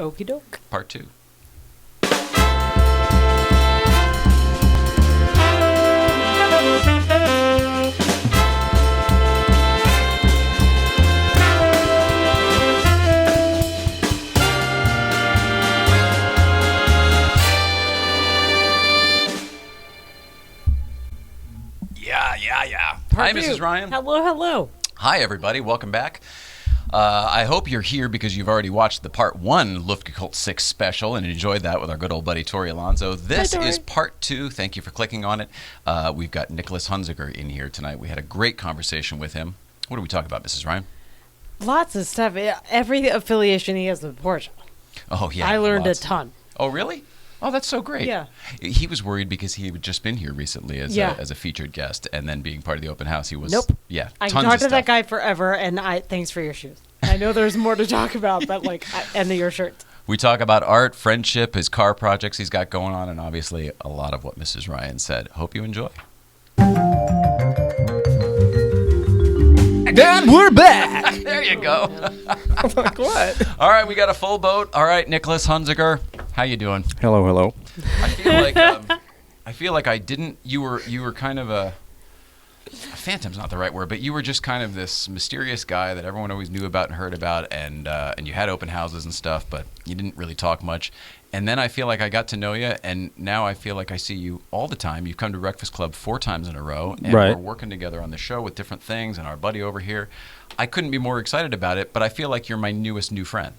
Okie doke. Part 2. Yeah. Hi, Mrs. Ryan. Hello. Hi, everybody. Welcome back. I hope you're here because you've already watched the Part 1 LUFTGEKUHLT 6 special and enjoyed that with our good old buddy Tori Alonso. This is Part 2. Thank you for clicking on it. We've got NICOLAS HUNZIKER in here tonight. We had a great conversation with him. What do we talk about, Mrs. Ryan? Lots of stuff. Every affiliation he has with Porsche. Oh, yeah. I learned lots. a ton. Oh, really? Oh, that's so great. Yeah. He was worried because he had just been here recently as a featured guest, and then being part of the open house, he was... Nope. Yeah, I tons can talk of to that stuff. guy forever, and thanks for your shoes. I know there's more to talk about, but and your shirt. We talk about art, friendship, his car projects he's got going on, and obviously a lot of what Mrs. Ryan said. Hope you enjoy. And we're back. There you go. I'm like, what? All right, we got a full boat. All right, NICOLAS HUNZIKER, how you doing? Hello. I feel like I didn't. You were kind of a phantom's not the right word, but you were just kind of this mysterious guy that everyone always knew about and heard about, and you had open houses and stuff, but you didn't really talk much. And then I feel like I got to know you, and now I feel like I see you all the time. You've come to Breakfast Club 4 times in a row, and right. We're working together on the show with different things, and our buddy over here. I couldn't be more excited about it, but I feel like you're my newest new friend.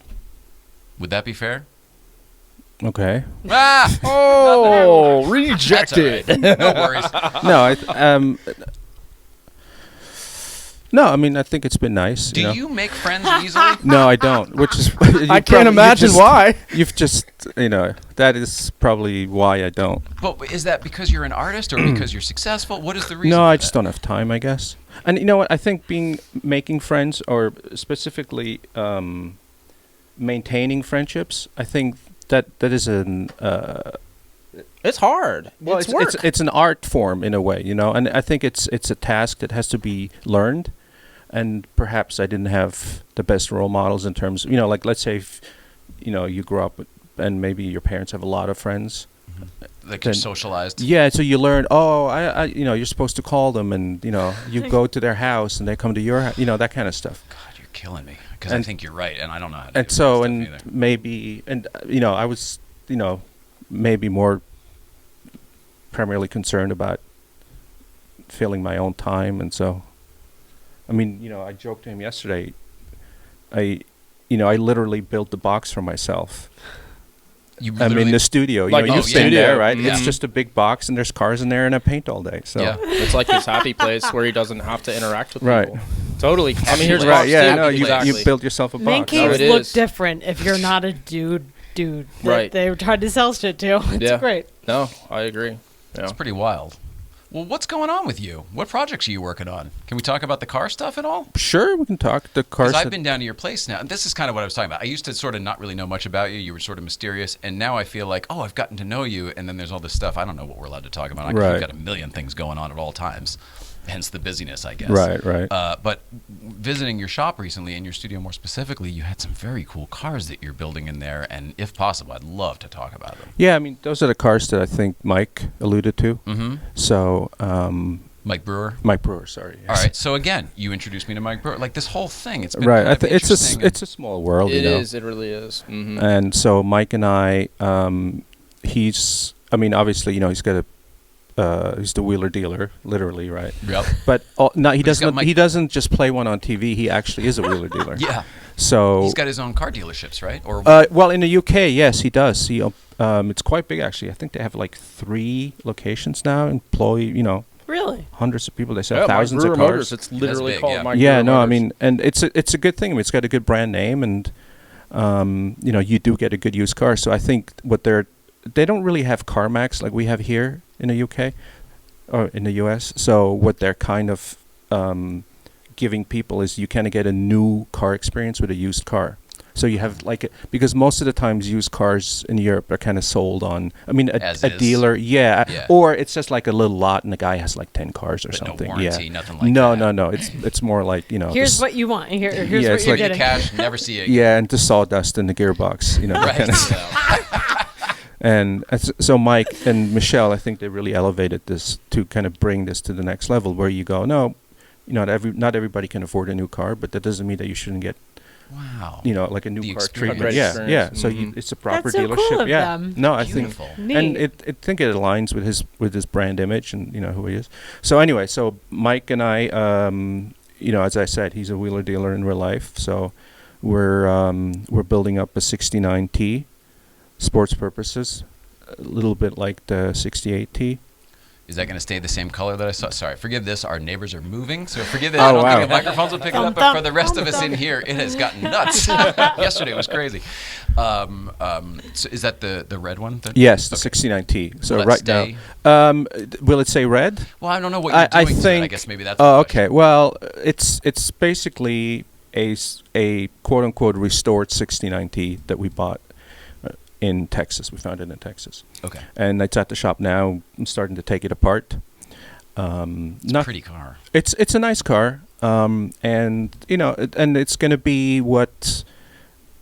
Would that be fair? Okay. Ah! Oh, That's all rejected. right. No worries. No, I mean, I think it's been nice. Do you make friends easily? No, I don't. Which is I can't imagine why. You've just, that is probably why I don't. But is that because you're an artist or because you're successful? What is the reason? No, for I that? just don't have time, I guess. And you know what? I think making friends, or specifically maintaining friendships, I think that is an. It's hard. Well, it's work. It's an art form in a way, and I think it's a task that has to be learned. And perhaps I didn't have the best role models in terms of, like, let's say, if, you grew up and maybe your parents have a lot of friends. Mm-hmm. Like you're socialized. Yeah, so you learn, you're supposed to call them and, you go to their house and they come to your house, that kind of stuff. God, you're killing me because I think you're right and I don't know how to and do so, that and stuff either. maybe, and, I was, maybe more primarily concerned about filling my own time, and so... I mean, I joked to him yesterday. I literally built the box for myself. I'm in the studio. You've been there, right? Yeah. It's just a big box, and there's cars in there, and I paint all day. So yeah. It's like his happy place where he doesn't have to interact with right. people. Totally. I mean, here's a right. box, Yeah, too. no, Exactly. you built yourself a Man box. caves it look is. different if you're not a dude that Right. they tried to sell shit to. It's Yeah. great. No, I agree. Yeah. It's pretty wild. Well, what's going on with you? What projects are you working on? Can we talk about the car stuff at all? Sure, we can talk. The cars. Because I've been down to your place now. And this is kind of what I was talking about. I used to sort of not really know much about you. You were sort of mysterious. And now I feel like, I've gotten to know you. And then there's all this stuff. I don't know what we're allowed to talk about. Right. You've got a million things going on at all times. Hence the busyness, I guess. Right. But visiting your shop recently, and your studio more specifically, you had some very cool cars that you're building in there. And if possible, I'd love to talk about them. Yeah, I mean, those are the cars that I think Mike alluded to. Mm-hmm. So, Mike Brewer? Mike Brewer, sorry. Yes. All right. So again, you introduced me to Mike Brewer. Like this whole thing, it's been right. kind of interesting. It's a small world. It is. It really is. Mm-hmm. And so Mike and I, obviously, he's got he's the wheeler dealer, literally, right? Yep. But he got doesn't. He doesn't just play one on TV. He actually is a wheeler dealer. Yeah. So he's got his own car dealerships, right? Or well, in the UK, yes, he does. It's quite big, actually. I think they have like 3 locations now. Employ, Really? hundreds of people. They sell Yeah, thousands Mike of Brewer cars. Motors. It's literally big, called yeah. Mike Yeah, Brewer no, I Motors. mean, and it's a good thing. I mean, it's got a good brand name, and you do get a good used car. So I think they don't really have CarMax like we have here in the UK or in the US. So what they're kind of giving people is you kind of get a new car experience with a used car. So you have because most of the times used cars in Europe are kind of sold on, I mean, As a is. dealer, Yeah. or it's just like a little lot and the guy has like 10 cars or But something. no warranty, yeah. nothing like no, that. No. It's more like, Here's what you want. Here's Yeah, what it's you're like- Give you getting. cash, never see it again. Yeah, and the sawdust in the gearbox, Right. kinda. So, And so Mike and Michelle, I think they really elevated this to kind of bring this to the next level, where you go, no, not everybody can afford a new car, but that doesn't mean that you shouldn't get, wow. like a new The car experience. treatment. Great Yeah, experience. yeah. So Mhm. it's a proper That's so dealership. cool of yeah. them. No, I Beautiful. think, Neat. and I think it aligns with his brand image and who he is. So anyway, so Mike and I, as I said, he's a wheeler dealer in real life. So we're building up a 69T, sports purposes, a little bit like the 68T. Is that going to stay the same color that I saw? Sorry, forgive this. Our neighbors are moving, so forgive this. Oh, I don't wow. think the microphones will pick it up, but for the rest of us in here, it has gotten nuts. Yesterday was crazy. So is that the red one? Yes, the Okay. 69T. So Will that right stay? now, will it say red? Well, I don't know what you're I doing to it. think. I guess maybe that's. Oh, the question. okay. Well, it's basically a quote unquote restored 69T that we bought in Texas. We found it in Texas, Okay. and it's at the shop now. I'm starting to take it apart. It's a pretty car. It's a nice car, and and it's going to be what,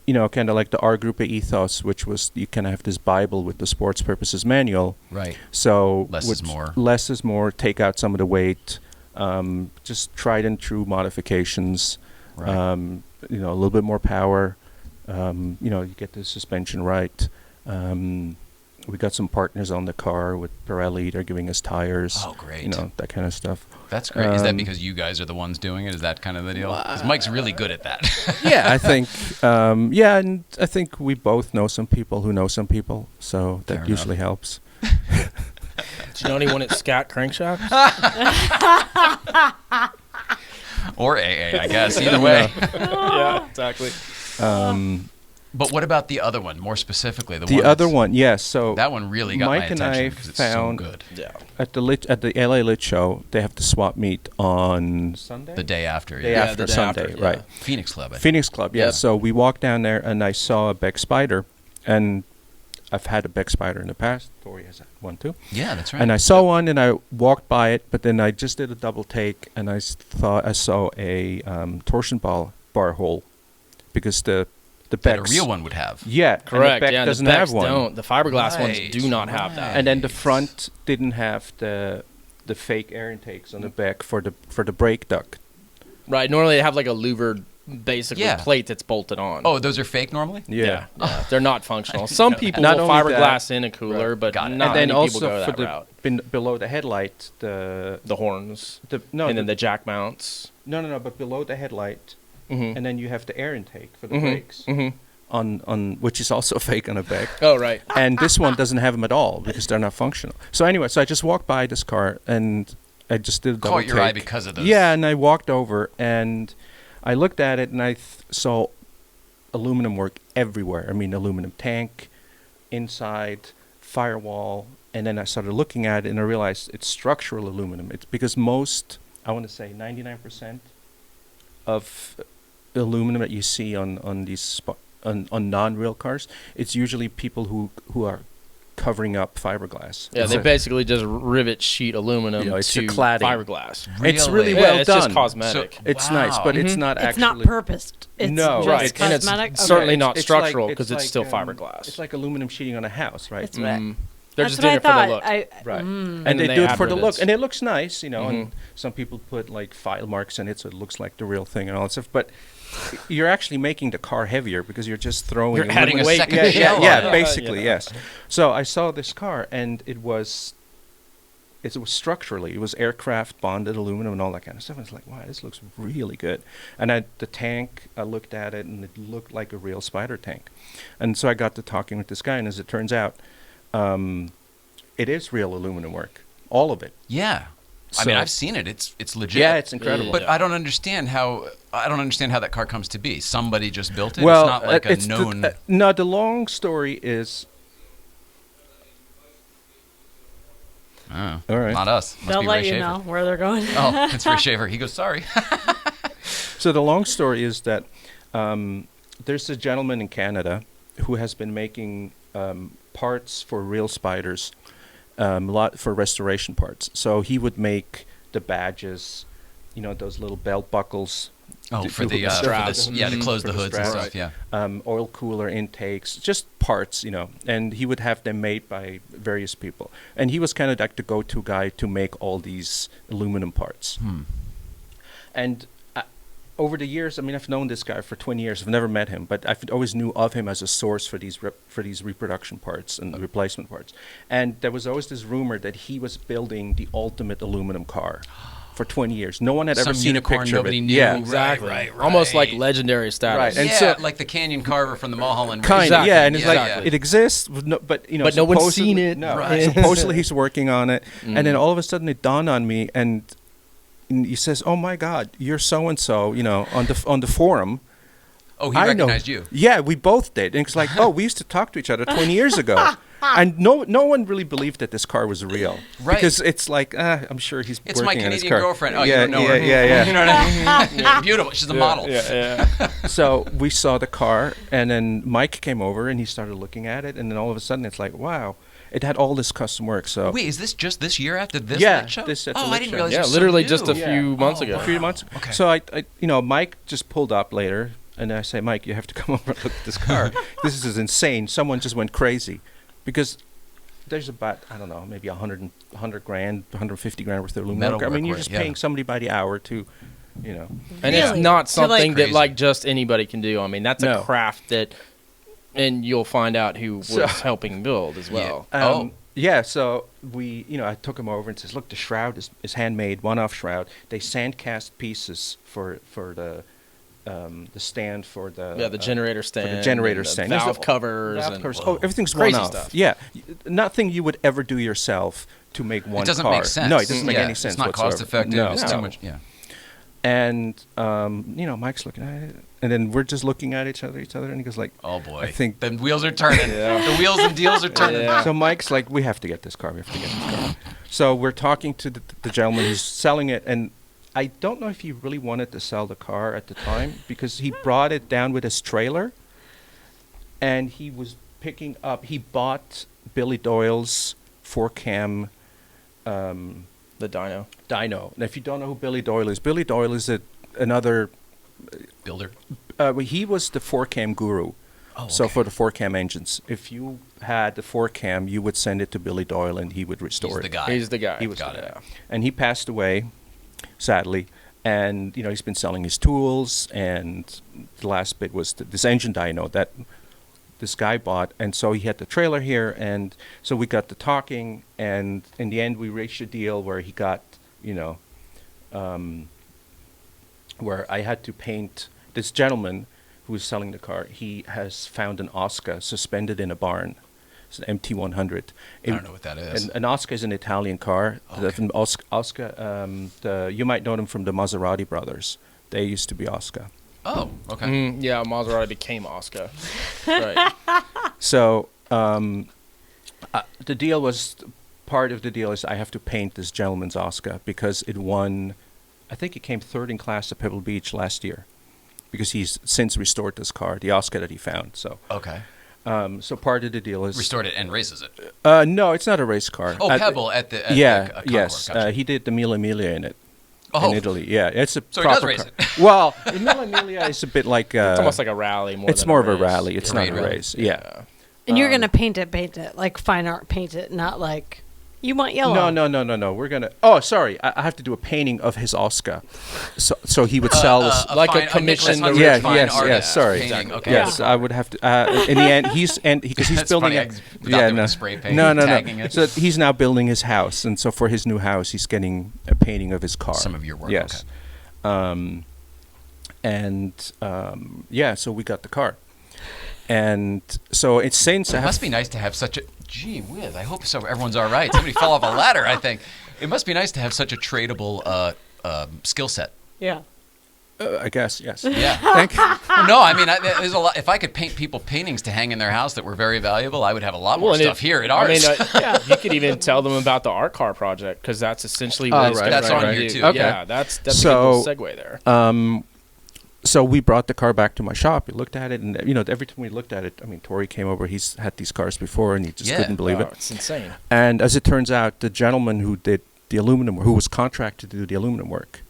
kind of like the R Group ethos, which was you kind of have this Bible with the sports purposes manual. Right. So Less is more. Less is more. Take out some of the weight. Just tried and true modifications. Right. A little bit more power. You get the suspension right. We got some partners on the car with Pirelli. They're giving us tires. Oh, great. That kind of stuff. That's great. Is that because you guys are the ones doing it? Is that kind of the deal? Because Mike's really good at that. Yeah, I think. And I think we both know some people who know some people, so that Fair usually enough. helps. Do you know anyone at Scat Crankshafts? Or AA, I guess. Either way. Yeah, exactly. But what about the other one, more specifically? The other one, yes. So That one really got Mike my and attention I because it's so found good. Yeah. at the LA Lit Show, they have the swap meet on Sunday. The day after. Day Yeah. after the day Sunday, after, yeah. right? Phoenix Club. I think. Phoenix Club, yeah. Yep. So we walked down there, and I saw a Beck Spider, and I've had a Beck Spider in the past. Tori has had one too. Yeah, that's right. And I saw one, and I walked by it, but then I just did a double take, and I thought I saw a torsion bar hole, because the that a Beck's real one would have. Yeah, and the Correct. Beck yeah, doesn't the have Becks one. don't. The fiberglass ones Right, do not have that. And then the Right. front didn't have the fake air intakes on the back for the brake duct. Right. Normally they have like a louvered basically Yeah. plate that's bolted on. Oh, those are fake normally? Yeah. They're not functional. Some people Not will only that- fiberglass in a cooler, but Got it. not And then many also people go for that the route. below the headlight, The horns. no, and then the jack mounts. no, but below the headlight, Mm-hmm. and then you have the air intake for the Mhm. brakes Mm-hmm. on which is also fake on the back. Oh, right. And this one doesn't have them at all because they're not functional. So anyway, so I just walked by this car and I just did a double Caught your eye take. because of those. Yeah, and I walked over and I looked at it and I saw aluminum work everywhere. I mean, aluminum tank, inside, firewall, and then I started looking at it and I realized it's structural aluminum. It's because most, I want to say 99% of aluminum that you see on these on non-real cars, it's usually people who are covering up fiberglass. Yeah, It's they a- basically just rivet sheet aluminum You know, it's a to cladding. fiberglass. It's really Really? well yeah, it's done. just cosmetic. It's nice, Wow. but it's Mhm. not It's actually. not purposed. It's No, just right. And it's cosmetic. certainly not it's structural like- because it's still fiberglass. It's like aluminum sheeting on a house, right? That's what I- Mm. They're That's just what doing I it for the thought. look. Right. Mm. And they then do they it for add the look, rivets. and it looks nice, and Mhm. some people put like file marks in it, so it looks like the real thing and all that stuff. But you're actually making the car heavier because you're just throwing. You're aluminum- adding a second yeah, shell on yeah, it. basically, Yeah. yes. So I saw this car, and it was structurally, it was aircraft bonded aluminum and all that kind of stuff. And it's like, wow, this looks really good. And the tank, I looked at it, and it looked like a real Spider tank. And so I got to talking with this guy, and as it turns out, it is real aluminum work, all of it. Yeah. I mean, So- I've seen it. It's legit. Yeah, it's incredible. But Yeah. I don't understand how that car comes to be. Somebody just built it. Well, it's not like a it's known. no, the long story is. Oh, All right. Not us. Must They'll be let Ray you Schaefer. know where they're going. Oh, it's Ray Schaefer. He goes, sorry. So the long story is that there's a gentleman in Canada who has been making parts for real spiders, lot for restoration parts. So he would make the badges, those little belt buckles. Oh, to- for to the hook straps. the- To close for the hoods and straps. stuff. Yeah. Oil cooler intakes, just parts, and he would have them made by various people. And he was kind of like the go-to guy to make all these aluminum parts. And over the years, I mean, I've known this guy for 20 years. I've never met him, but I've always knew of him as a source for these reproduction parts and replacement parts. And there was always this rumor that he was building the ultimate aluminum car for 20 years. No one had ever Some seen a unicorn picture nobody of it. knew. Yeah, Exactly. Right. Almost like legendary status. Right, and yeah, so- like the Canyon Carver from the Mulholland. Kind of, Exactly. yeah, and it's Yeah, like yeah. it exists, but no one's supposedly- seen it. No, Right. supposedly he's working on it, and then all of a sudden it dawned on me, and he says, "Oh my God, you're so and so," on the forum. Oh, he I know. recognized you. Yeah, we both did, and it's like, oh, we used to talk to each other 20 years ago. And no one really believed that this car was real, Right. Because it's like, I'm sure he's It's my working on his Canadian car. girlfriend. Oh, yeah, you don't know yeah, her. yeah, You know what I mean? Beautiful. She's a model. Yeah. So we saw the car, and then Mike came over, and he started looking at it, and then all of a sudden it's like, wow, it had all this custom work. So Wait, is this just this year after this Yeah, lit show? this at the Oh, lit I didn't show. realize. Yeah, it was so literally new. just a Yeah. few months Oh, ago. a few months. Okay. So I, Mike just pulled up later, and I say, Mike, you have to come over and look at this car. This is insane. Someone just went crazy, because there's about, I don't know, maybe 100 grand, 150 grand worth of aluminum. Metal I mean, you're work, just yeah. paying somebody by the hour to, And it's Really? not So, like- something that Crazy. like just anybody can do. I mean, that's No. a craft that, and you'll find out who was So- helping build as well. Yeah, so we, I took him over and says, look, the shroud is handmade, one-off shroud. They sand cast pieces for the stand for the Yeah, the generator stand. the generator and the stand. Valve There's covers. valve and covers. Whoa. Oh, everything's Crazy one-off. stuff. Yeah, nothing you would ever do yourself to make one It doesn't car. make sense. No, it doesn't make Yeah, any sense. It's not whatsoever. cost effective. No. It's No. too much. Yeah. And Mike's looking at it, and then we're just looking at each other, and he goes like, Oh boy. I think- the wheels are turning. The wheels and deals are turning. Yeah. So Mike's like, we have to get this car. So we're talking to the gentleman who's selling it, and I don't know if he really wanted to sell the car at the time, because he brought it down with his trailer, and he was picking up. He bought Billy Doyle's 4-cam The dyno. dyno. Now, if you don't know who Billy Doyle is another. Builder. He was the 4-cam guru. Oh, So okay. for the 4-cam engines, if you had the 4-cam, you would send it to Billy Doyle, and he would restore He's it. the guy. He's the guy. He was Got the it. guy. And he passed away, sadly. And he's been selling his tools. And the last bit was this engine dyno that this guy bought. And so he had the trailer here, and so we got to talking. And in the end, we reached a deal where he got, where I had to paint this gentleman who was selling the car. He has found an Oscar suspended in a barn. It's an MT-100. I don't know what that is. An Oscar is an Italian car. Okay. Oscar, you might know them from the Maserati brothers. They used to be Oscar. Oh, okay. Yeah, Maserati became Oscar. Right. So the deal was, part of the deal is I have to paint this gentleman's Oscar because it won, I think it came third in class at Pebble Beach last year, because he's since restored this car, the Oscar that he found. So Okay. so part of the deal is Restored it and races it. no, it's not a race car. Oh, Pebble at the Concours. Yes, Gotcha. he did the Mille Miglia in it. Oh. In Italy, yeah, it's a So he does proper race car. it. Well, the Mille Miglia is a bit like It's almost like a rally more it's than more a of a race. rally. It's not Parade a rally. race. Yeah. And you're gonna paint it like fine art, paint it, not like you want yellow. No. We're gonna. Oh, sorry. I have to do a painting of his Oscar, so he would sell this. like a fine- commission Nicholas to- Hunziker Yeah, fine yes, artist yes. Sorry. painting. Okay. Yes, I would have to. In the end, because he's That's building. funny, without doing the spray paint, no. tagging it. So he's now building his house, and so for his new house, he's getting a painting of his car. Some of your work, Yes. okay. So we got the car, and so it's since I It have must be nice to have such a. Gee whiz! I hope so. Everyone's all right. Somebody fell off a ladder. I think it must be nice to have such a tradable skill set. Yeah. I guess yes. Yeah. Thank you. No, I mean, there's a lot. If I could paint people paintings to hang in their house that were very valuable, I would have a lot more and stuff here at ours. I mean, you could even tell them about the art car project because that's essentially what it's right, gonna right, try to right. do. Here, too. Okay. Yeah, that's So, a good segue there. so we brought the car back to my shop. We looked at it, and every time we looked at it, I mean, Tori came over. He's had these cars before, and he just couldn't believe it. It's insane. And as it turns out, the gentleman who did the aluminum, who was contracted to do the aluminum work,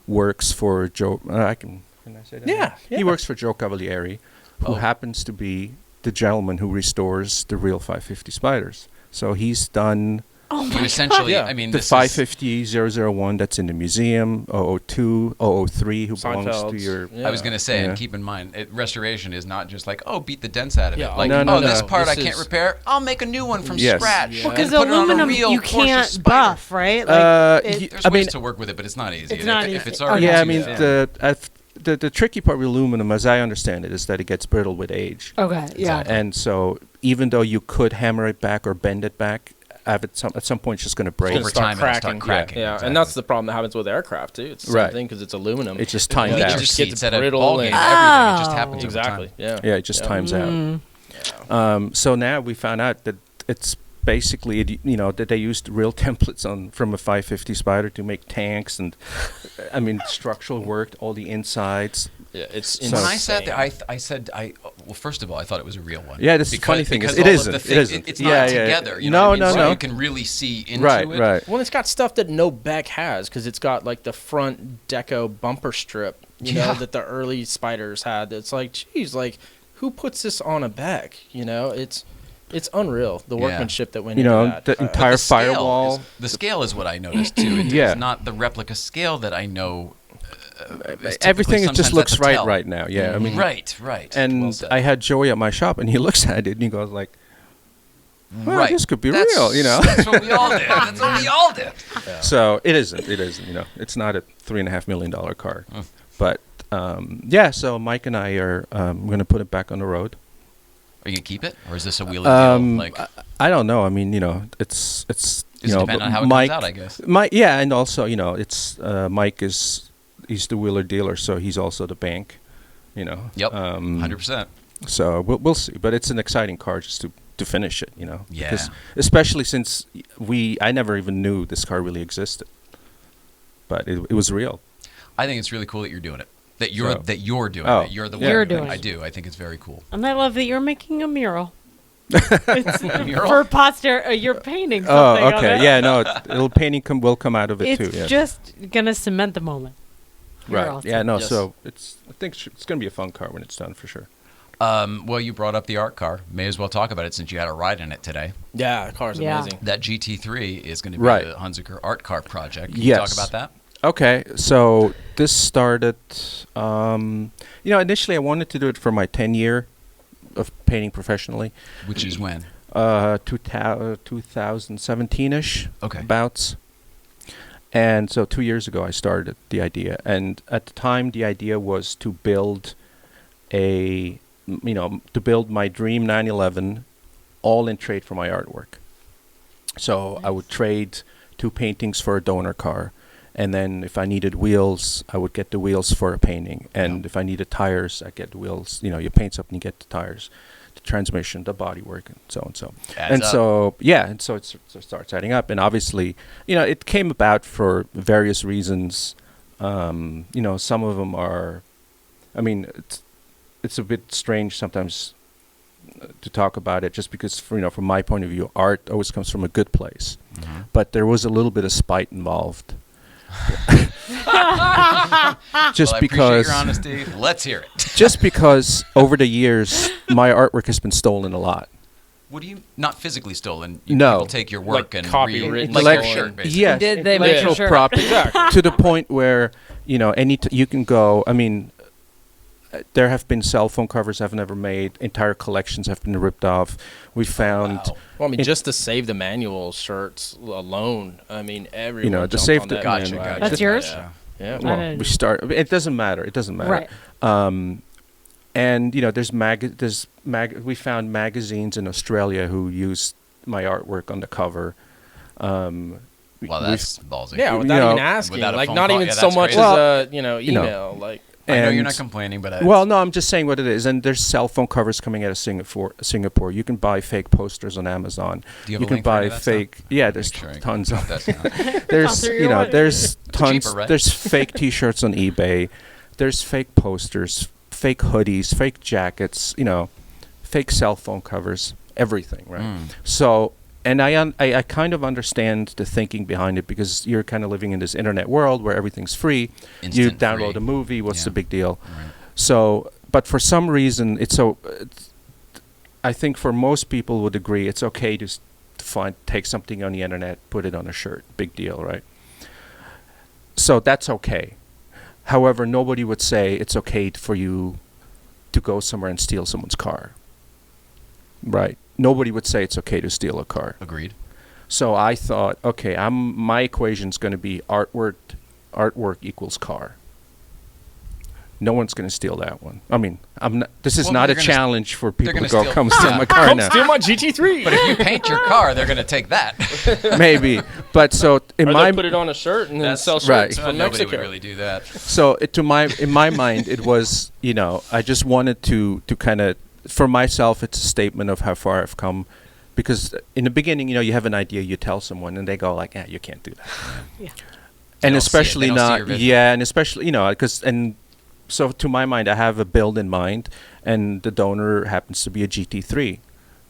works for Joe. Can I say that? Yeah. He works for Joe Cavalieri, who happens to be the gentleman who restores the real 550 Spyders. So he's done. Oh my But essentially, Yeah. I mean, The this 550 001 that's in the museum, 002, 003, who belongs to Seinfeld's, your. yeah. I was going to say, Yeah. and keep in mind, restoration is not just like, beat the dents out of Yeah, it. Like, no, this no. part This I can't is- repair. I'll make a new one from Yes. scratch. Yeah. Well, because And put it on a aluminum real you Porsche can't Spyder. buff, right? Like, There's I ways mean, to work with it, but it's not easy. It's not if easy. it's Oh, already yeah, I too mean, thin. the tricky part with aluminum, as I understand it, is that it gets brittle with age. okay, yeah. And so even though you could hammer it back or bend it back, at some point it's just going to break. Over It's gonna time, start it'll start cracking. cracking. Yeah, exactly. and that's the problem that happens with aircraft too. It's the same Right. thing because it's aluminum. It just You times know, Leisure out. it just gets seats at a brittle ball game, and everything. It just Oh. happens over exactly. time. Yeah. Yeah, it just times out. Mm. So now we found out that it's basically, that they used real templates from a 550 Spyder to make tanks and, I mean, structural work, all the insides. Yeah, it's So- insane. When I sat there, I said, well, first of all, I thought it was a real one. Yeah, that's the funny thing. Because It all of isn't. the It things- isn't. It's Yeah, not yeah. together. You No, know what I mean? no, So no. you can really see into Right, it. right. Well, it's got stuff that no Beck has because it's got like the front deco bumper strip, Yeah. that the early Spyders had. It's like, geez, like who puts this on a Beck? It's unreal the Yeah. workmanship that went into that. the But entire the scale firewall. the scale is what I noticed too. It's Yeah. not the replica scale that I know. is Everything, typically it just sometimes looks that's a right tell. right now. Yeah, I mean, Right. And Well said. I had Joey at my shop, and he looks at it, and he goes like, well, right. this could be That's- real, That's what we all did. That's what we all did. So it isn't. It's not a $3.5 million car. Mm. But, so Mike and I are going to put it back on the road. Are you gonna keep it, or is this a wheel and deal? Like, I don't know. I mean, it's does it depend on how it Mike, comes out, I guess. and also, it's Mike he's the wheeler dealer, so he's also the bank, Yep. 100%. So we'll see. But it's an exciting car just to finish it, Yeah. Because especially since I never even knew this car really existed, but it was real. I think it's really cool that you're doing it. That you're So- doing Oh, it. You're the yeah. one. You're doing I it. do. I think it's very cool. And I love that you're making a mural. It's Mural? for poster. You're painting something. Oh, on okay. it. Yeah, no, little painting will come out of it It's too. Yeah. just gonna cement the moment. You're Right. awesome. Yeah. No. Yes. So I think it's going to be a fun car when it's done for sure. Well, you brought up the art car. May as well talk about it since you had a ride in it today. Yeah, the car's Yeah. amazing. That GT3 is going to be Right. the Hunziker art car project. Can Yes. you talk about that? Okay. So this started. Initially I wanted to do it for my 10-year of painting professionally. Which is when? 2017-ish. Okay. Abouts. And so 2 years ago I started the idea, and at the time the idea was to build my dream 911 all in trade for my artwork. So I would trade 2 paintings for a donor car, and then if I needed wheels, I would get the wheels for a painting, and if I needed tires, I get the wheels. You paint something, you get the tires, the transmission, the bodywork, and so and so. Adds up. So it starts adding up, and obviously, it came about for various reasons. Some of them are, it's a bit strange sometimes to talk about it, just because, from my point of view, art always comes from a good place. Mhm. But there was a little bit of spite involved. Just Well, I because, appreciate your honesty. Let's hear it. just because over the years my artwork has been stolen a lot. What do you not physically stolen? No. People take your work Like and copywritten like your stolen. shirt, basically. Yes, Did they make intellectual your shirt? property Exactly. to the point where you can go. There have been cell phone covers I've never made. Entire collections have been ripped off. We found. Wow. Well, It- just to save the manual shirts alone, everyone to jumped save on the- that Gotcha, bandwagon. gotcha. That's yours? Yeah. I Well, didn't- we start. It doesn't matter. It doesn't matter. Right. And we found magazines in Australia who used my artwork on the cover. Well, that's ballsy. Yeah, You without know, even asking, without a like phone not call, even yeah, so that's much crazy. as a you know, email. Like I know you're and- not complaining, but Well, no, I'm just saying what it is. And there's cell phone covers coming out of Singapore. You can buy fake posters on Amazon. do you have a can link for buy any of that fake. stuff? Yeah, there's Make sure I tons drop of. that down. There's through your wallet. there's tons. cheaper, right? There's fake T-shirts on eBay. there's fake posters, fake hoodies, fake jackets, fake cell phone covers, everything, right? So, and I kind of understand the thinking behind it, because you're kind of living in this internet world where everything's free. You Instant download free. a movie, what's Yeah. the big deal? Right. So, but for some reason, I think for most people would agree it's okay to take something on the internet, put it on a shirt, big deal, right? So that's okay. However, nobody would say it's okay for you to go somewhere and steal someone's car, right? Nobody would say it's okay to steal a car. Agreed. So I thought, okay, my equation's going to be artwork equals car. No one's going to steal that one. I mean, this is Well, not a they're gonna challenge for people gonna to go, steal- come steal yeah. my car now. Steal my GT3. But if you paint your car, they're going to take that. Maybe. But so in Or my they'll put it on a shirt and then That's sell right. shirts Nobody from would Mexico. really do that. So in my mind, it was, I just wanted to kind of, for myself, it's a statement of how far I've come. Because in the beginning, you have an idea, you tell someone, and they go like, you can't do that. Yeah. And don't see it. especially They don't see not, your vision. yeah, and especially, so to my mind, I have a build in mind, and the donor happens to be a GT3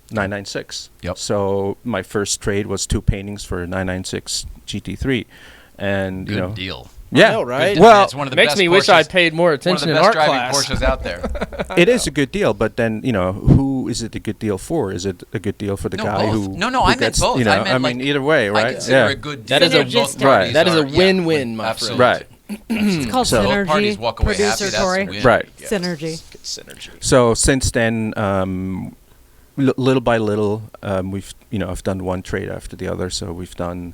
996. Yep. So my first trade was 2 paintings for a 996 GT3, and Good deal. yeah, I know, right? Good- Well, it's one of the Makes best me wish Porsches- I paid more one of attention the in best art driving class. Porsches out there. it is a good deal. But then who is it a good deal for? Is it a good deal for the No, guy both. who? No, who I meant gets, both. I meant, I mean, like, either way, I right? consider Yeah. a good deal. That is a- if both Right. parties That is a are- yeah, win-win, my friend. absolutely. Right. It's called So- Both parties synergy. walk away happy. Producer That's Tori. a win. Right. Yeah. Synergy. Synergy. So since then, little by little, we've I've done one trade after the other. So we've done,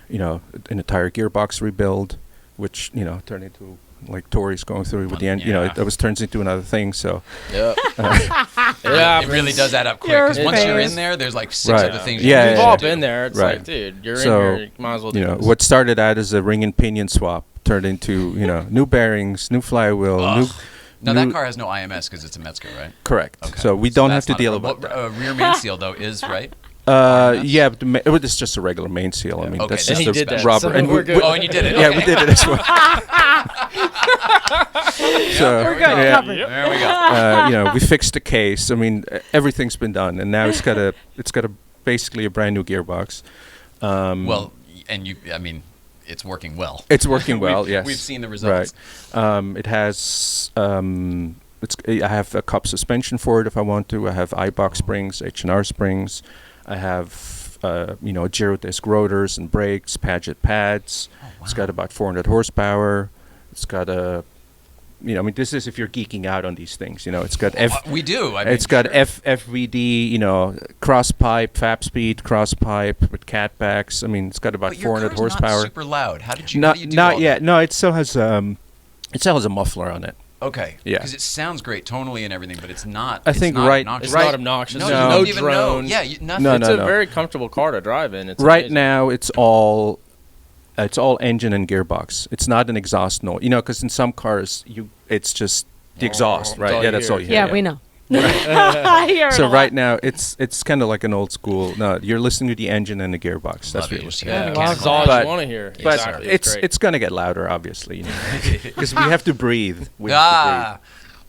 an entire gearbox rebuild, which turned into like Tori's going through with the end. Yeah. It turns into another thing. So Yeah. It really does add up quick, Your because once you're face. in there, there's like 6 Right. other things. Yeah, you We've need all to do. been there. It's Right. like, dude, you're So, in here. You might as well do this. what started out as a ring and pinion swap turned into new bearings, new flywheel, Ugh. Now that new- car has no IMS because it's a Metzger, right? correct. Okay. So we don't have that's to not a deal problem. about that. Rear main seal though is right. IMS? Yeah, but it's just a regular main seal. I mean, Okay, that's then just he a did that, rubber. so and we're good. Oh, and you did it. Yeah, okay. we did it as well. So, We're good. yeah, Covered. There we go. we fixed the case. I mean, everything's been done, and now it's got a basically a brand new gearbox. Well, and I mean, it's working well. It's working well. We've- Yes, we've seen the results. Right. It has. I have a cup suspension for it if I want to. I have iBox springs, H&R springs. I have Girodisc rotors and brakes, Paget pads. It's got about 400 horsepower. It's got a, this is if you're geeking out on these things. It's got We do. I mean, it's got sure. FVD, cross pipe, fap speed, cross pipe with catbacks. I mean, it's got about But your 400 car's horsepower. Not super loud. How did you? Not how do you do all yet. that? No, it still has a muffler on it. Okay. Yeah. Because it sounds great tonally and everything, but it's not. I it's think not right- obnoxious. It's right- not obnoxious. No, There's you no don't even know. drone. Yeah, nothing. No, It's no, a no. very comfortable car to drive in. It's Right amazing. now, it's all engine and gearbox. It's not an exhaust noise. Because in some cars, it's just the exhaust, That's right? all Yeah, you that's hear. all you hear. Yeah, we know. I hear it So a lot. right now, it's kind of like an old school. No, you're listening to the engine and the gearbox. That's Love what it. you're listening. Yeah, Yeah, That's wow. all But- you want to hear. But Exactly. it's great. going to get louder, obviously, because we have to breathe. We have Ah.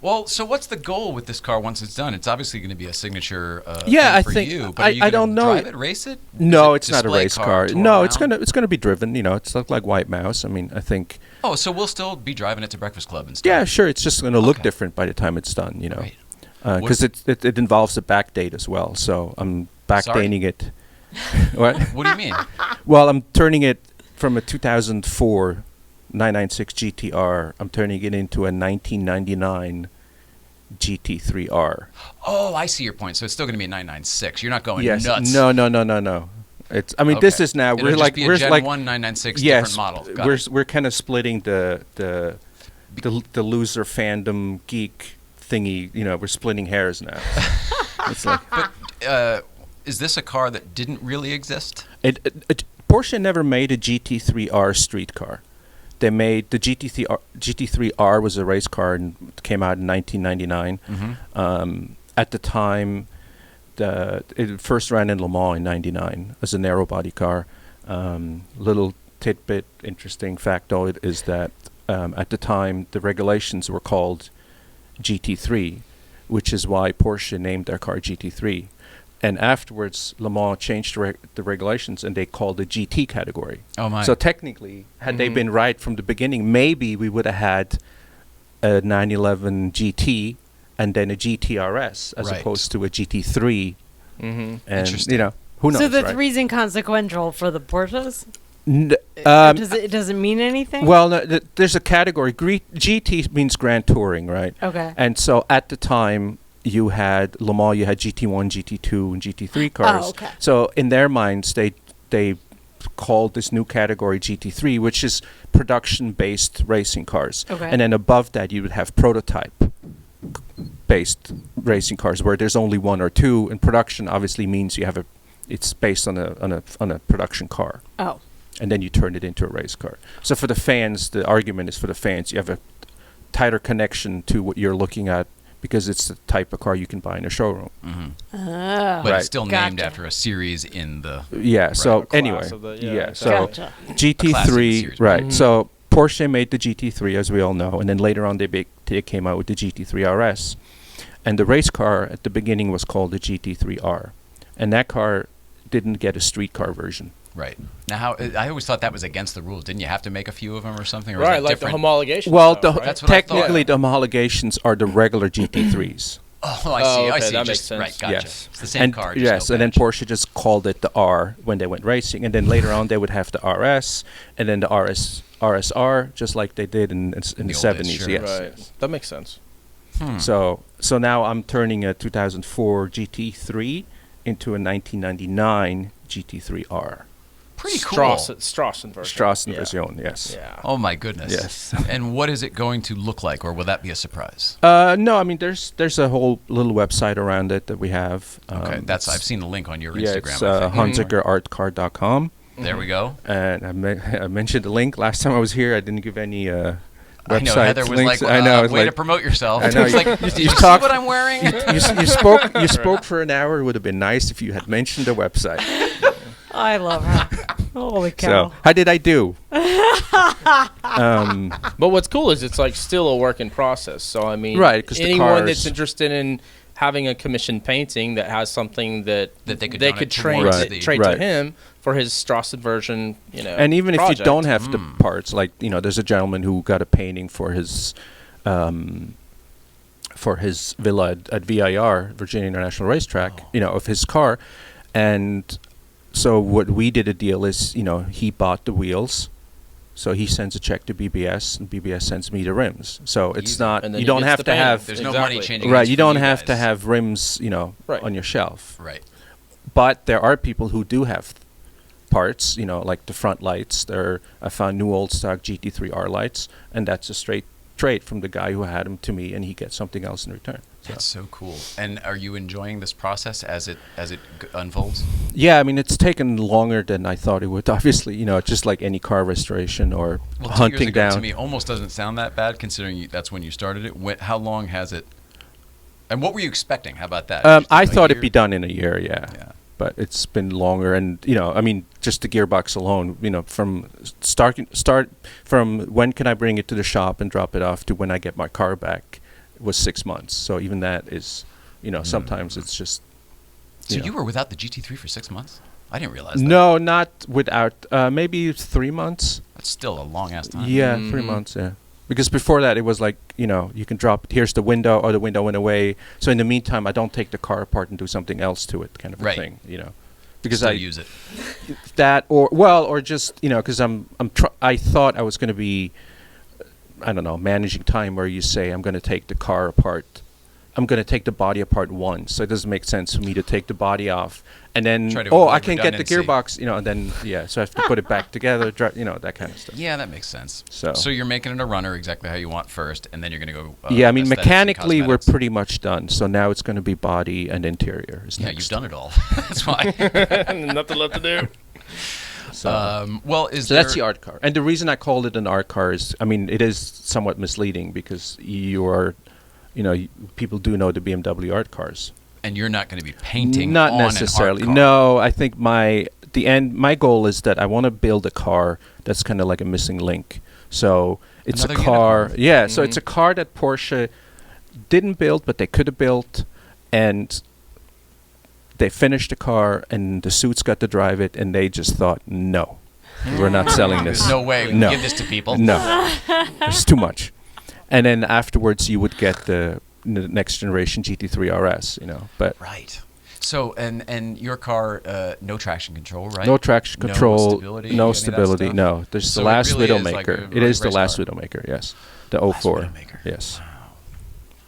Well, so what's the goal with this car once it's done? It's obviously going to be a signature Yeah, thing I for think- you. But I- are you I gonna don't know. Drive it, race it? to breathe. No, Is it's it not a display race car. tour No, around? it's going to be driven. It's like White Mouse. I mean, I think. Oh, so we'll still be driving it to Breakfast Club and stuff. Yeah, sure. It's just going to look Okay. different by the time it's done. Right. Because it involves a backdate as well. So I'm backdating it. What? What do you mean? Well, I'm turning it from a 2004 996 GTR. I'm turning it into a 1999 GT3R. Oh, I see your point. So it's still going to be a 996. You're not going Yes. nuts. No. It's. I mean, this Okay. is now. It'll We're just like be a we're Gen like 1 996 yes. different model. Got We're it. we're kind of splitting the loser fandom geek thingy. We're splitting hairs now. It's like Is this a car that didn't really exist? Porsche never made a GT3R street car. They made the GT3R was a race car and came out in 1999. Mm-hmm. At the time, it first ran in Le Mans in '99 as a narrow body car. Little tidbit, interesting factoid is that at the time, the regulations were called GT3, which is why Porsche named their car GT3. And afterwards, Le Mans changed the regulations, and they called it GT category. Oh my! So technically, had they been right from the beginning, maybe we would have had a 911 GT and then a GTRS as Right. opposed to a GT3. And Interesting. who knows? So the right? three's inconsequential for the Porsches? N- Or does it mean anything? well, no, there's a category. GT means Grand Touring, right? Okay. And so at the time, you had Le Mans, you had GT1, GT2, and GT3 cars. Oh, okay. So in their minds, they called this new category GT3, which is production-based racing cars. Okay. And then above that, you would have prototype-based racing cars, where there's only one or two. And production obviously means it's based on a production car. Oh. And then you turn it into a race car. So for the fans, the argument is for the fans, you have a tighter connection to what you're looking at because it's the type of car you can buy in a showroom. Mhm. Oh. But Right. it's still named Gotcha. after a series in the. Yeah. So Class anyway, of the- yeah. exactly. So Gotcha. GT3, series. right? Mhm. So Porsche made the GT3, as we all know, and then later on they came out with the GT3 RS, and the race car at the beginning was called the GT3R, and that car didn't get a street car version. Right. Now, I always thought that was against the rules. Didn't you have to make a few of them or something? Or was Right, that like different? the homologation. Well, stuff, right? That's what I thought. technically the homologations are the regular GT3s. Oh, I see. Oh, I okay, see. that just, makes sense. Right. Gotcha. Yes. It's the same And car. Just yes, no and then badge. Porsche just called it the R when they went racing, and then later on they would have the RS, and then the RSR, just like they did in the old days, 70s. sure. Yes. Right. yes. That makes sense. So now I'm turning a 2004 GT3 into a 1999 GT3R. Pretty cool. Strassen version. Strassen Yeah. version, yes. Yeah. Oh my goodness. Yes. And what is it going to look like, or will that be a surprise? No, I mean there's a whole little website around it that we have. Okay, I've it's- seen the link on your yeah, Instagram. it's I think. HunzikerArtCar.com. There we go. And I mentioned the link last time I was here. I didn't give any website I know Heather was links. like, I know. It's way to like, promote yourself. I know, It's like, you do you see talked- what I'm wearing? you spoke for an hour. It would have been nice if you had mentioned the website. I love her. Holy cow. So how did I do? But what's cool is it's like still a work in process. So I mean, Right, 'cause the anyone that's cars- interested in having a commissioned painting that has something that That they could they donate could train towards Right, the- trade right. to him for his Strassen version, you know. And even if you don't project. have the parts, like there's a gentleman who got a painting for his villa at VIR, Virginia International Racetrack, of his car, and so what we did a deal is, he bought the wheels, so he sends a check to BBS, and BBS sends me the rims. So it's Easy. not And then you he don't gets have the to painting. have There's no Exactly. money changing. right. hands You for don't have to guys. have rims, Right. on your shelf. Right. But there are people who do have parts, like the front lights. I found new old stock GT3R lights, and that's a straight trade from the guy who had them to me, and he gets something else in return. So. That's so cool. And are you enjoying this process as it unfolds? Yeah, I mean, it's taken longer than I thought it would. Obviously, just like any car restoration or Well, 2 hunting years ago down. to me almost doesn't sound that bad considering that's when you started it. How long has it? And what were you expecting? How about that? Just I a thought year? it'd be done in a year, yeah. Yeah. But it's been longer, and I mean, just the gearbox alone, from start from when can I bring it to the shop and drop it off to when I get my car back was 6 months. So even that is, sometimes it's just. So you were without the GT3 for 6 months? I didn't realize that. No, not without. Maybe 3 months. That's still a long ass time. Yeah, 3 months. Yeah. Because before that, it was like, you can drop it. Here's the window, or the window went away. So in the meantime, I don't take the car apart and do something else to it, kind of a Right. thing, Because Still I use it. that, or just, because I thought I was going to be, I don't know, managing time where you say I'm going to take the car apart. I'm going to take the body apart once, so it doesn't make sense for me to take the body off and then Try to I avoid can get the redundancy. gearbox, and then so I have to put it back together, that kind of stuff. Yeah, that makes sense. So you're making it a runner exactly how you want first, and then you're going to go. Yeah, I mean, aesthetics and mechanically we're cosmetics. pretty much done. So now it's going to be body and interior. Is Yeah, next. you've done it all. That's why. Nothing left to do. So, Well, so that's the art car. And the reason I called it an art car is, I mean, it is somewhat misleading because people do know the BMW art cars. And you're not going to be painting. Not on necessarily. An art car. No, I think my goal is that I want to build a car that's kind of like a missing link. So It's Another a car. unicorn. Yeah, so it's a car that Porsche didn't build, but they could have built, and they finished the car, and the suits got to drive it, and they just thought, no, we're not selling this. There's no way we No. can give this to people. No, it's too much. And then afterwards, you would get the next generation GT3 RS, But Right. So and your car, no traction control, right? no traction No control, stability, any no of that stability. stuff? No, there's So the it last really is like Widowmaker. a It is the race last car. Widowmaker. Yes, the Last 04. Widowmaker. Yes.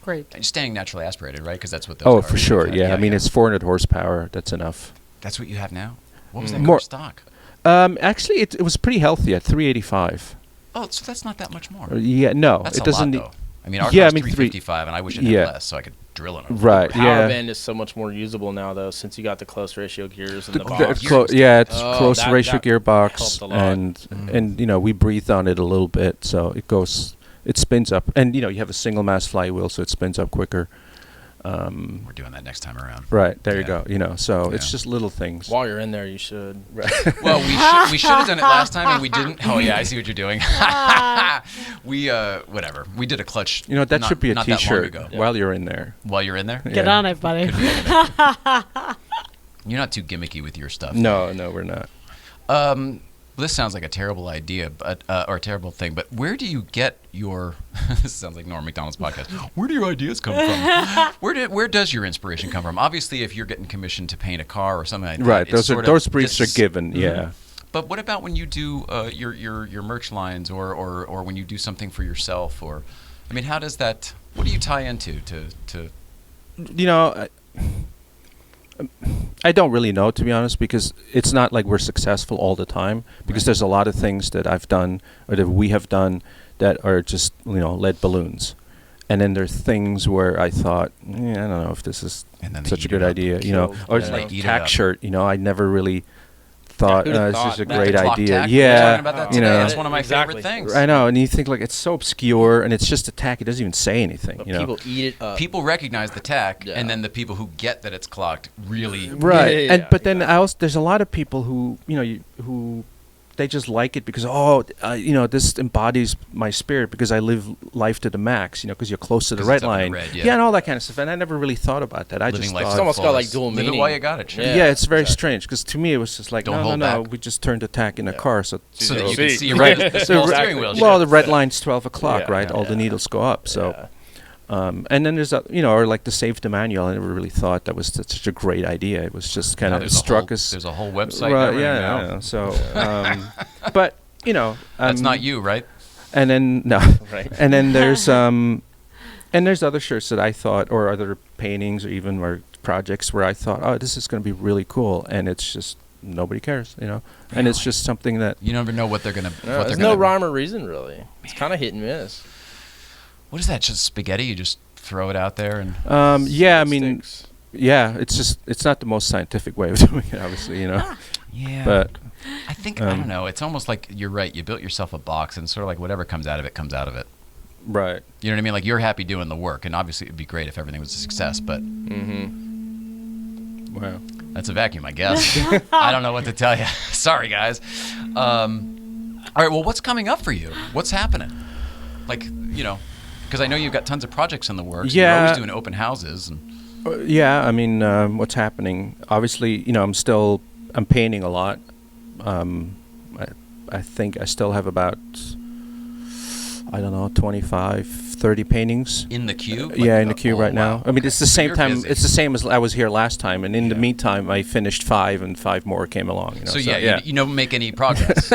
Great. And standing naturally aspirated, right? Because that's what those Oh, cars for sure. have. Yeah, I mean it's 400 horsepower. That's enough. That's what you have now. What was that More- car stock? Actually, it was pretty healthy at 385. Oh, so that's not that much more. Yeah, no, That's it a doesn't. lot, though. I mean, our Yeah, car's I mean, 355, and I wish it yeah. had less, so I could drill in it. Right. Power Yeah. band is so much more usable now, though, since you got the close ratio gears in the The box. yeah, it's Oh, close that- ratio that gearbox, helped a lot. and we breathed on it a little bit, so it spins up, and you have a single mass flywheel, so it spins up quicker. We're doing that next time around. Right there, you Yeah. go. So it's Yeah. just little things. While you're in there, you should. Well, we should have done it last time, and we didn't. Oh yeah, I see what you're doing. We whatever. We did a clutch. That not- should be a not that long T-shirt ago. while you're in there. While you're in there, Get Yeah. on it, buddy. you're not too gimmicky with your stuff. No, we're not. This sounds like a terrible idea, but or a terrible thing. But where do you get your? This sounds like Norm Macdonald's podcast. Where do your ideas come from? Where does your inspiration come from? Obviously, if you're getting commissioned to paint a car or something like that, Right, it's those briefs are given. Yeah. But what about when you do your merch lines or when you do something for yourself? Or, I mean, how does that? What do you tie into to? I don't really know, to be honest, because it's not like we're successful all the time. Because Right. there's a lot of things that I've done or that we have done that are just lead balloons, and then there's things where I thought, I don't know if this is And then they such a eat good it up. idea, Killed, or it's yeah. like Eat it tack up. shirt. I never really thought who'da this thought is a that? great The clock idea. tack, we were Yeah, talking about that you today. know. That's one of my Exactly. favorite things. I know, and you think like it's so obscure, and it's just a tack. It doesn't even say anything. But you know, people eat it up. People recognize the tack, Yeah. and then the people who get that it's clocked really. right? Yeah, And but then exactly. I also there's a lot of people who who they just like it because this embodies my spirit because I live life to the max. Because you're close to the 'Cause red it's up in the line. red, yeah. And all that kind of stuff. And I never really thought about that. I Living just life thought. to It's the almost got, like, fullest. dual Live it meaning. while you got it. Sure. Yeah. Yeah, it's very exactly. strange because to me it was just like Don't no, hold no, back. we just turned the tack in the car. So So that you See. can see Right. the small So steering wheel. well, shit. the red line's 12 o'clock, Yeah, right? All the yeah. needles go up. So. Yeah. And then there's or like the safety manual. I never really thought that was such a great idea. It was just kind Now of there's a struck whole- us. There's a whole website. Right, and everything yeah, now. I know. So, but That's not you, right? And then no, Right. and then there's other shirts that I thought, or other paintings, or even or projects where I thought, oh, this is going to be really cool, and it's just nobody cares, and it's just something that. You never know what they're gonna. No, what there's they're no gonna, rhyme or reason, really. It's kind of hit and miss. What is that? Just spaghetti? You just throw it out there and. Yeah, I It mean, sticks. yeah, it's not the most scientific way of doing it, obviously, Yeah. but. I think I don't know. It's almost like you're right. You built yourself a box, and sort of like whatever comes out of it comes out of it. Right. You know what I mean? Like you're happy doing the work, and obviously it'd be great if everything was a success. But Wow. that's a vacuum, I guess. I don't know what to tell you. Sorry, guys. All right. Well, what's coming up for you? What's happening? Like because I know you've got tons of projects in the works. You're Yeah. always doing open houses and. Yeah, I mean, what's happening? Obviously, I'm painting a lot. I think I still have about, 25, 30 paintings. In the queue? Yeah, in the queue right now. wow. I mean, it's the So same you're time. busy. It's the same as I was here last time, and in the Yeah. meantime, I finished 5, and 5 more came along. So yeah, you don't make any progress.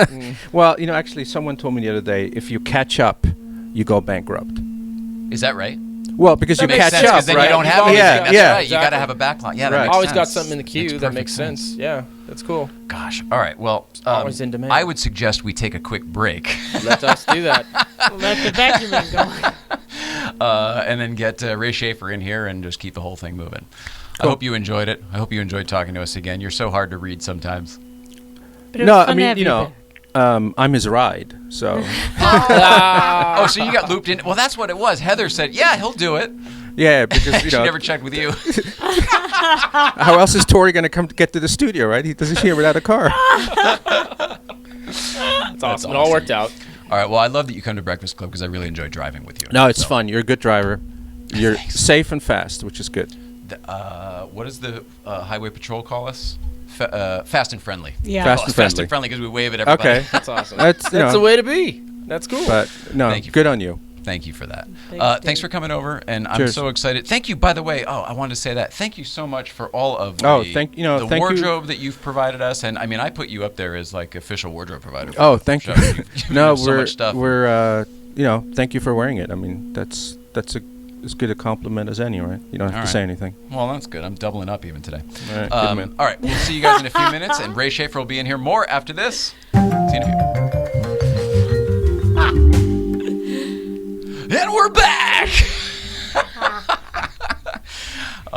Well, actually, someone told me the other day, if you catch up, you go bankrupt. Is that right? Well, because That you makes catch sense, up, 'cause then right? you don't You've have always anything. Yeah, That's yeah. right. You got to Exactly. have a backlot. Yeah, that Right. makes Always sense. got something in the queue Makes that perfect makes sense. Yeah, that's cool. Gosh. All right. Well, Always in demand. I would suggest we take a quick break Let us do that. Let the vacuum man go. and then get Ray Schaefer in here and just keep the whole thing moving. I hope you enjoyed it. I hope you enjoyed talking to us again. You're so hard to read sometimes. But it No, was I fun to mean, have you there. I'm his ride, so. Oh, so you got looped in. Well, that's what it was. Heather said, "Yeah, he'll do it." Yeah, because She never checked with you. how else is Tori going to come to get to the studio, right? He doesn't here without a car. It's awesome. It all worked out. All right. Well, I love that you come to Breakfast Club because I really enjoy driving with you. No, it's So, fun. You're a good driver. You're Thanks. safe and fast, which is good. What does the Highway Patrol call us? Fast and friendly. Yeah. Fast Call us and fast friendly. and friendly because we wave at everybody. Okay. That's awesome. That's, you That's know, the way to be. That's cool. But no, Thank you. good on you. Thank you for that. Thanks, Thanks Dave. for coming over, and I'm Cheers. so excited. Thank you, by the way. Oh, I wanted to say that. Thank you so much for all of Oh, the, thank you. the wardrobe that you've provided us, and I mean, I put you up there as like official wardrobe provider. for Oh, the thank you. show. You've given No, us so much stuff. we're thank you for wearing it. I mean, that's as good a compliment as any, right? You don't have All to right. say anything. Well, that's good. I'm doubling up even today. All right, good man. All right, we'll see you guys in a few minutes, and Ray Schaefer will be in here more after this. See you in a few. And we're back!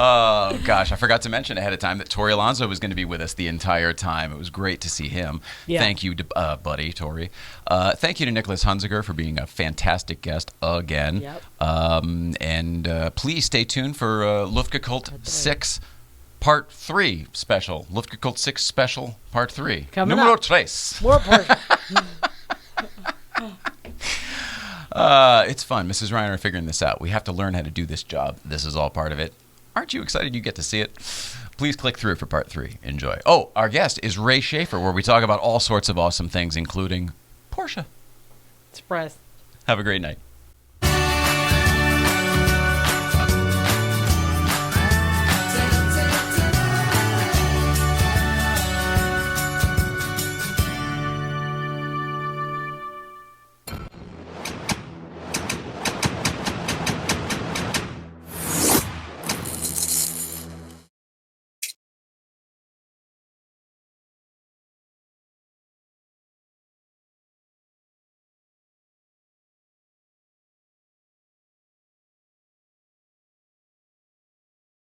Oh, gosh. I forgot to mention ahead of time that Tori Alonso was going to be with us the entire time. It was great to see him. Yeah. Thank you, buddy, Tori. Thank you to NICOLAS HUNZIKER for being a fantastic guest again. Yep. And please stay tuned for LUFTGEKUHLT 6 Part 3 special. LUFTGEKUHLT 6 special Part 3. Coming Numero up. 3. More Porsche. It's fun. Mrs. Ryan are figuring this out. We have to learn how to do this job. This is all part of it. Aren't you excited you get to see it? Please click through for Part 3. Enjoy. Oh, our guest is Ray Schaefer, where we talk about all sorts of awesome things, including Porsche. Surprise. Have a great night.